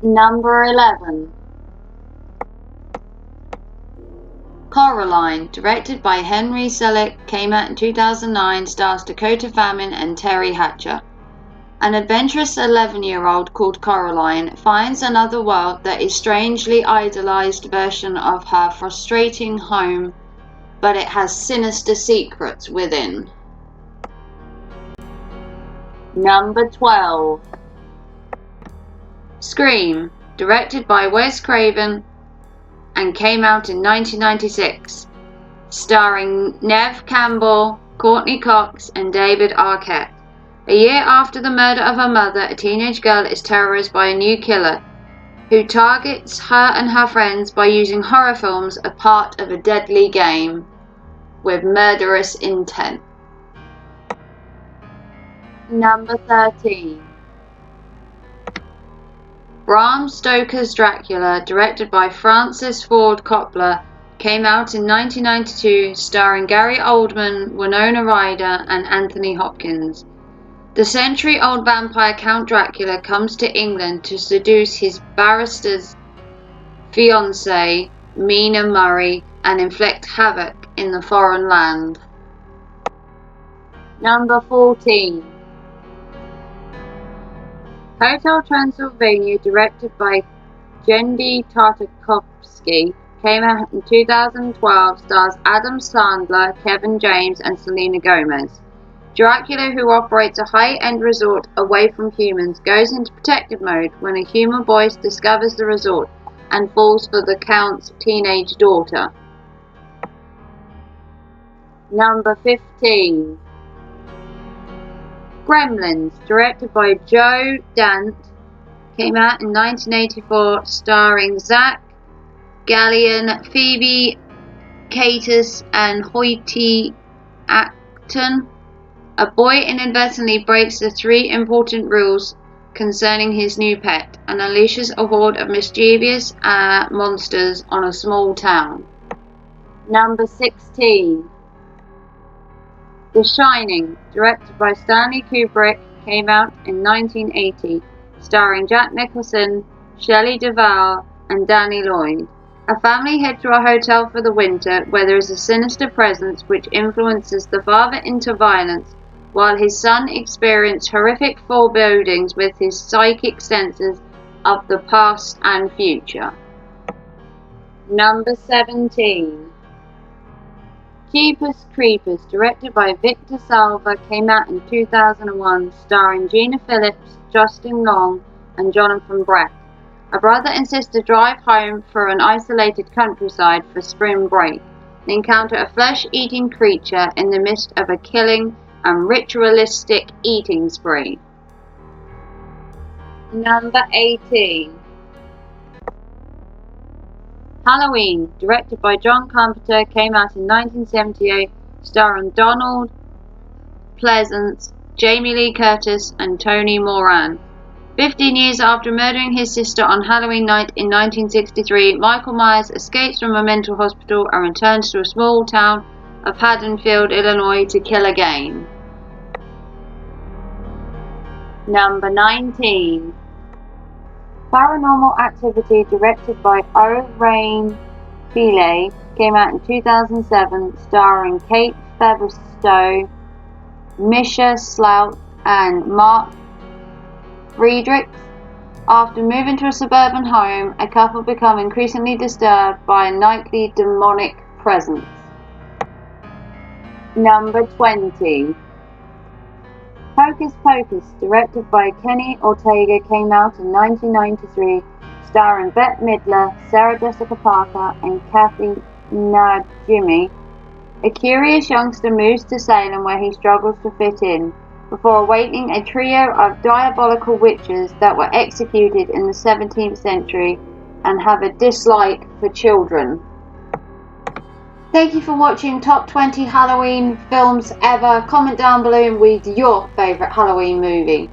Number 11. Coraline, directed by Henry Selick, came out in 2009, stars Dakota Fanning and Terry Hatcher. An adventurous 11-year-old called Coraline finds another world that is strangely idolized version of her frustrating home, but it has sinister secrets within. Number 12. Scream, directed by Wes Craven and came out in 1996, starring Neve Campbell, Courtney Cox, and David Arquette. A year after the murder of her mother, a teenage girl is terrorized by a new killer who targets her and her friends by using horror films as part of a deadly game with murderous intent. Number 13. Bram Stoker's Dracula, directed by Francis Ford Coppola, came out in 1992, starring Gary Oldman, Winona Ryder, and Anthony Hopkins. The century-old vampire Count Dracula comes to England to seduce his barrister's fiancée, Mina Murray, and inflict havoc in the foreign land. Number 14. Hotel Transylvania, directed by Genndy Tartakovsky, came out in 2012, stars Adam Sandler, Kevin James, and Selena Gomez. Dracula, who operates a high-end resort away from humans, goes into protective mode when a human boy discovers the resort and falls for the Count's teenage daughter. Number 15. Gremlins, directed by Joe Dante, came out in 1984, starring Zach Galligan, Phoebe Cates, and Hoyte Acton. A boy inadvertently breaks the 3 important rules concerning his new pet and unleashes a horde of mischievous monsters on a small town. Number 16. The Shining, directed by Stanley Kubrick, came out in 1980, starring Jack Nicholson, Shelley Duvall, and Danny Lloyd. A family head to a hotel for the winter where there is a sinister presence which influences the father into violence, while his son experiences horrific forebodings with his psychic senses of the past and future. Number 17. Jeepers Creepers, directed by Victor Salva, came out in 2001, starring Gina Phillips, Justin Long, and Jonathan Brett. A brother and sister drive home for an isolated countryside for spring break. They encounter a flesh-eating creature in the midst of a killing and ritualistic eating spree. Number 18. Halloween, directed by John Carpenter, came out in 1978, starring Donald Pleasance, Jamie Lee Curtis, and Tony Moran. 15 years after murdering his sister on Halloween night in 1963, Michael Myers escapes from a mental hospital and returns to a small town of Haddonfield, Illinois, to kill again. Number 19. Paranormal Activity, directed by O. Rain Pillay, came out in 2007, starring Kate Featherstone, Misha Slout, and Mark Friedrichs. After moving to a suburban home, a couple become increasingly disturbed by a nightly demonic presence. Number 20. Hocus Pocus, directed by Kenny Ortega, came out in 1993, starring Bette Midler, Sarah Jessica Parker, and Kathy Najimy. A curious youngster moves to Salem where he struggles to fit in, before awakening a trio of diabolical witches that were executed in the 17th century and have a dislike for children. Thank you for watching Top 20 Halloween Films Ever. Comment down below with your favourite Halloween movie.